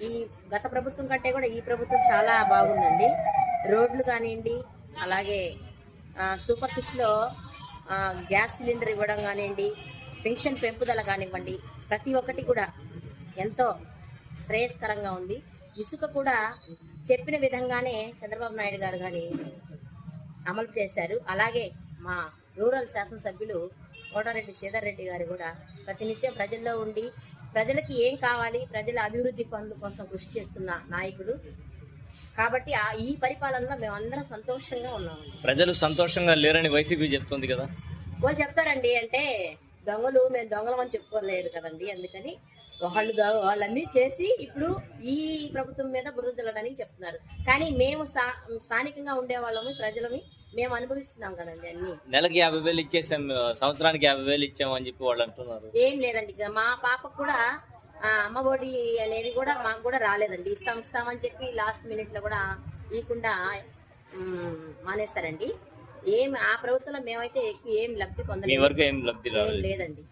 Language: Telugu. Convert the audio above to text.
ఈ గత ప్రభుత్వం కంటే కూడా ఈ ప్రభుత్వం చాలా బాగుందండి. రోడ్లు కానివ్వండి, అలాగే సూపర్ 6లో గ్యాస్ సిలిండర్ ఇవ్వడం కానివ్వండి, పెన్షన్ పెంపుదల కానివ్వండి, ప్రతి ఒక్కటి కూడా ఎంతో శ్రేయస్కరంగా ఉంది. ఇసుక కూడా చెప్పిన విధంగానే చంద్రబాబు నాయుడు గారు కానీ అమలు చేశారు. అలాగే మా రూరల్ శాసనసభ్యులు కోటారెడ్డి శ్రీధర్ రెడ్డి గారు కూడా ప్రతినిత్యం ప్రజల్లో ఉండి ప్రజలకి ఏం కావాలి, ప్రజల అభివృద్ధి పనుల కోసం కృషి చేస్తున్న నాయకుడు. కాబట్టి ఈ పరిపాలనలో మేమందరం సంతోషంగా ఉన్నామండి. ప్రజలు సంతోషంగా లేరని వైసీపీ చెప్తుంది కదా. వాళ్ళు చెప్తారండి, అంటే దొంగలు మేము దొంగలం అని చెప్పుకోలేరు కదండి. అందుకని వాళ్ళన్నీ చేసి ఇప్పుడు ఈ ప్రభుత్వం మీద బురద జల్లడానికి చెప్తున్నారు. కానీ మేము స్థానికంగా ఉండే వాళ్ళమి, ప్రజలమి మేము అనుభవిస్తున్నాం కదండి. అన్ని నెలకి 50,000 ఇచ్చేసాం, సంవత్సరానికి 50,000 ఇచ్చాము అని చెప్పి వాళ్ళు అంటున్నారు. ఏం లేదండి, మా పాపకు కూడా అమ్మఒడి అనేది కూడా మాకు కూడా రాలేదండి. ఇస్తామని చెప్పి లాస్ట్ మినిట్ లో కూడా ఇవ్వకుండా మానేస్తారండి. ఆ ప్రభుత్వంలో మేమైతే ఏం లబ్ధి పొందలేదు. ఏం లబ్ధి లేదండి.